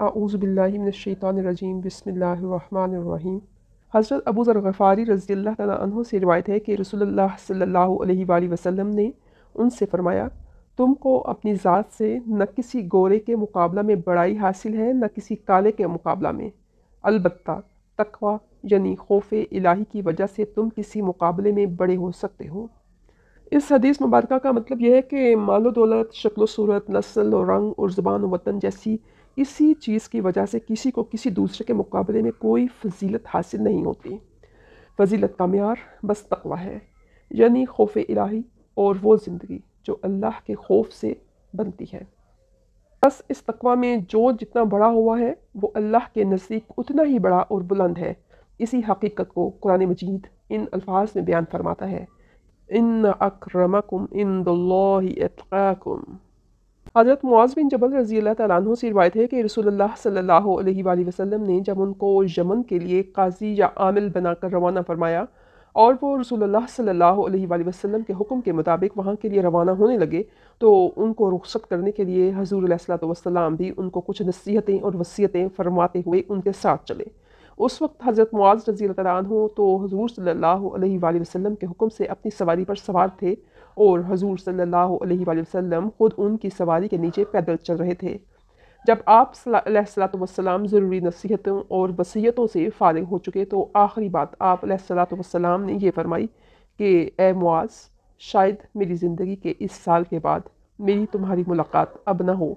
अऊज़ु बिल्लाहि मिनश्शैतानिर्रजीम बिस्मिल्लाहिर्रहमानिर्रहीम। हज़रत अबू ज़र ग़फ़ारी रज़ी अल्लाह तआला अन्हु से रिवायत है कि रसूलुल्लाह सल्लल्लाहु अलैहि वसल्लम ने उनसे फ़रमाया, तुमको अपनी ज़ात से न किसी गोरे के मुकाबला में बड़ाई हासिल है न किसी काले के मुकाबला में, अलबत्ता तक़वा यानी खौफ़ इलाही की वजह से तुम किसी मुकाबले में बड़े हो सकते हो। इस हदीस मुबारका का मतलब यह है कि मालो दौलत, शक्ल सूरत, नस्ल और रंग और ज़ुबान और वतन जैसी इसी चीज़ की वजह से किसी को किसी दूसरे के मुकाबले में कोई फजीलत हासिल नहीं होती। फजीलत का म्यार बस तक़वा है, यानी खौफ इलाही और वो ज़िंदगी जो अल्लाह के खौफ से बनती है। बस इस तक़वा में जो जितना बड़ा हुआ है वो अल्लाह के नज़दीक उतना ही बड़ा और बुलंद है। इसी हकीकत को कुरान मजीद इन अल्फाज में बयान फरमाता है, इन्न अक्रमकुम इंदल्लाहि अत्क़ाकुम। हज़रत मुआज़ बिन जबल रज़ी अल्लाह तआला अन्हु से रिवायत है कि रसूलुल्लाह सल्लल्लाहु अलैहि वसल्लम ने जब उनको यमन के लिए काजी या आमिल बनाकर रवाना फरमाया और वो रसूलुल्लाह सल्लल्लाहु अलैहि वसल्लम के हुक्म के मुताबिक वहाँ के लिए रवाना होने लगे, तो उनको रुख़सत करने के लिए हुज़ूर अलैहिस्सलातु वस्सलाम भी उनको कुछ नसीहतें और वसीयतें फरमाते हुए उनके साथ चले। उस वक्त हज़रत मुआज़ रज़ी अल्लाह तआला अन्हु तो हुज़ूर सल्लल्लाहु अलैहि वसल्लम के हुक्म से अपनी सवारी पर सवार थे और हुज़ूर सल्लल्लाहु अलैहि वसल्लम ख़ुद उनकी सवारी के नीचे पैदल चल रहे थे। जब आप अलैहिस्सलातु वस्सलाम ज़रूरी नसीहतों और वसीयतों से फ़ारिग़ हो चुके तो आखिरी बात आप अलैहिस्सलातु वस्सलाम ने ये फ़रमाई कि ए मुआज़, शायद मेरी ज़िंदगी के इस साल के बाद मेरी तुम्हारी मुलाकात अब न हो।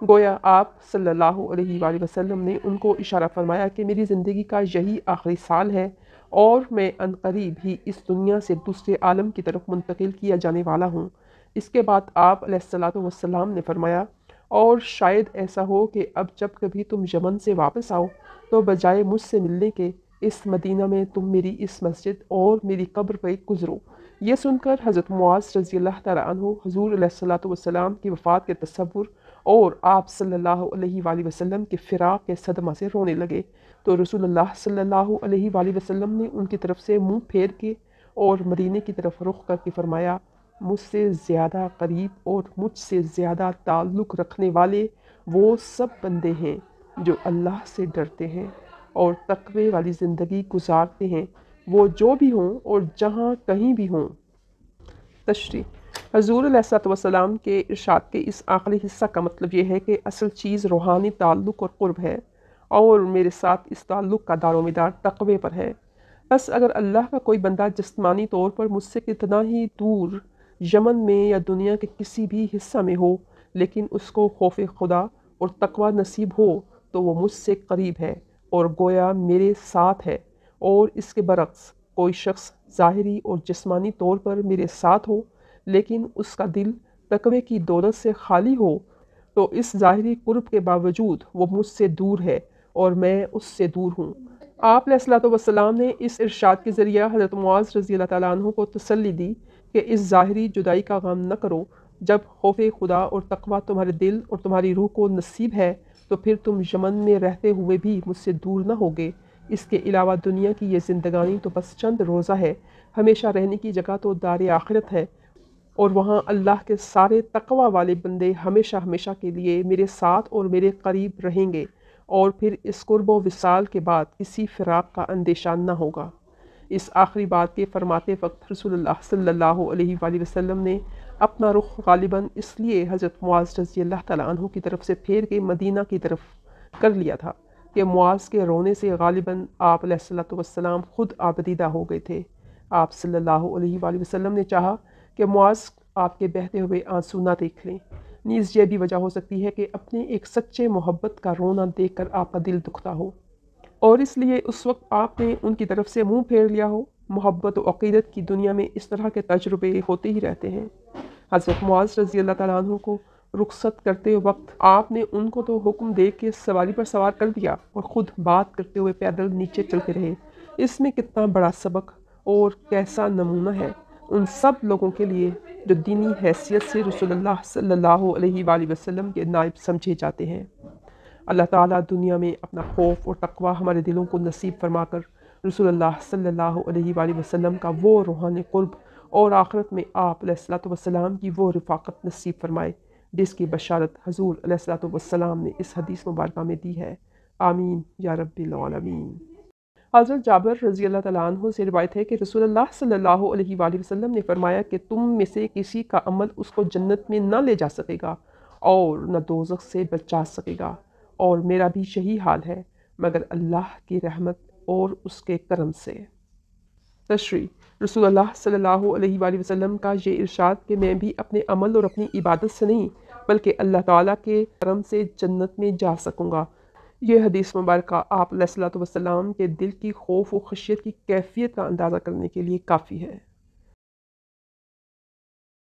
गोया आप सल्लल्लाहु अलैहि वसल्लम ने उनको इशारा फरमाया कि मेरी ज़िंदगी का यही आखिरी साल है और मैं अनकरीब ही इस दुनिया से दूसरे आलम की तरफ मुंतकिल किया जाने वाला हूँ। इसके बाद आप अलैहिस्सलातु वस्सलाम ने फरमाया, और शायद ऐसा हो कि अब जब कभी तुम यमन से वापस आओ तो बजाय मुझसे मिलने के इस मदीना में तुम मेरी इस मस्जिद और मेरी कब्र पर गुज़रो। ये सुनकर हज़रत मुआज़ रज़ी अल्लाह तआला अन्हु हुज़ूर अलैहिस्सलातु वस्सलाम की वफ़ात के तसव्वुर और आप सल्लल्लाहु अलैहि वसल्लम के फ़िराक़ के सदमा से रोने लगे। तो रसूलुल्लाह सल्लल्लाहु अलैहि वसल्लम ने उनकी तरफ से मुँह फेर के और मदीने की तरफ रुख करके फ़रमाया, मुझसे ज़्यादा करीब और मुझसे ज़्यादा ताल्लुक़ रखने वाले वो सब बंदे हैं जो अल्लाह से डरते हैं और तक़वे वाली ज़िंदगी गुजारते हैं, वो जो भी हों और जहाँ कहीं भी हों। तशरीह हुज़ूर अलैहिस्सलातु वस्सलाम के इरशाद के इस आखिरी हिस्सा का मतलब ये है कि असल चीज़ रूहानी ताल्लुक़ और क़ुर्ब है और मेरे साथ इस ताल्लुक़ का दारोमदार तक़वे पर है। बस अगर अल्लाह का कोई बंदा जिस्मानी तौर पर मुझसे कितना ही दूर यमन में या दुनिया के किसी भी हिस्सा में हो, लेकिन उसको खौफ खुदा और तक़वा नसीब हो तो वो मुझसे करीब है और गोया मेरे साथ है। और इसके बरक्स कोई शख्स ज़ाहिरी और जिस्मानी तौर पर मेरे साथ हो लेकिन उसका दिल तक़वे की दौलत से खाली हो, तो इस ज़ाहिरी कुर्ब के बावजूद वो मुझसे दूर है और मैं उससे दूर हूँ। आप अलैहिस्सलातु वस्सलाम ने इस इरशाद के ज़रिए हज़रत मुआज़ रज़ी अल्लाह तआला अन्हु को तसल्ली दी कि इस ज़ाहिरी जुदाई का गम न करो। जब खौफ खुदा और तक़वा तुम्हारे दिल और तुम्हारी रूह को नसीब है तो फिर तुम यमन में रहते हुए भी मुझसे दूर न होगे। इसके अलावा दुनिया की ये ज़िंदगानी तो बस चंद रोज़ा है, हमेशा रहने की जगह तो दार आखिरत है और वहाँ अल्लाह के सारे तक़वा वाले बंदे हमेशा हमेशा के लिए मेरे साथ और मेरे करीब रहेंगे और फिर इस कुर्ब व विसाल के बाद किसी फ़िराक़ का अंदेशा न होगा। इस आखिरी बात के फरमाते वक्त रसूलुल्लाह सल्लल्लाहु अलैहि वसल्लम ने अपना रुख गालिबन इसलिए हज़रत मुआज़ रज़ी अल्लाह तआला अन्हु की तरफ से फेर के मदीना की तरफ कर लिया था कि मुआज़ के रोने से गालिबन आप अलैहिस्सलातु वस्सलाम ख़ुद आबदीदा हो गए थे। आप सल्लल्लाहु अलैहि वसल्लम ने चाहा कि मुआज़ आपके बहते हुए आंसू ना देख लें। नीज़ ये भी वजह हो सकती है कि अपने एक सच्चे मोहब्बत का रोना देखकर आपका दिल दुखता हो और इसलिए उस वक्त आपने उनकी तरफ से मुंह फेर लिया हो। मोहब्बत व अक़ीदत की दुनिया में इस तरह के तजुर्बे होते ही रहते हैं। हज़रत मुआज़ रज़ी अल्लाह तआला अन्हु को रुख़सत करते वक्त आपने उनको तो हुक्म दे के सवारी पर सवार कर दिया और ख़ुद बात करते हुए पैदल नीचे चलते रहे। इसमें कितना बड़ा सबक और कैसा नमूना है उन सब लोगों के लिए जो दीनी हैसियत से रसूलुल्लाह सल्लल्लाहु अलैहि वसल्लम के नायब समझे जाते हैं। अल्लाह ताला दुनिया में अपना खौफ और तक़वा हमारे दिलों को नसीब फरमाकर रसूलुल्लाह सल्लल्लाहु अलैहि वसल्लम का वो रूहानी क़ुर्ब और आखिरत में आप अलैहिस्सलातु वस्सलाम की वो रफ़ाक़त नसीब फरमाए جس کی بشارت حضور علیہ الصلوۃ والسلام نے اس حدیث مبارکہ میں دی ہے۔ آمین یا رب العالمین۔ حضرت جابر رضی اللہ تعالیٰ عنہ سے روایت ہے کہ رسول اللہ صلی اللہ علیہ وآلہ وسلم نے فرمایا کہ تم میں سے کسی کا عمل اس کو جنت میں نہ لے جا سکے گا اور نہ دوزخ سے بچا سکے گا، اور میرا بھی یہی حال ہے مگر اللہ کی رحمت اور اس کے کرم سے۔ تشریح: رسول اللہ صلی اللہ علیہ وآلہ وسلم کا یہ ارشاد کہ میں بھی اپنے عمل اور اپنی عبادت سے نہیں بلکہ اللہ تعالیٰ کے کرم سے جنت میں جا سکوں گا، یہ حدیث مبارکہ آپ علیہ الصلوۃ والسلام کے دل کی خوف و خشیت کی کیفیت کا اندازہ کرنے کے لیے کافی ہے۔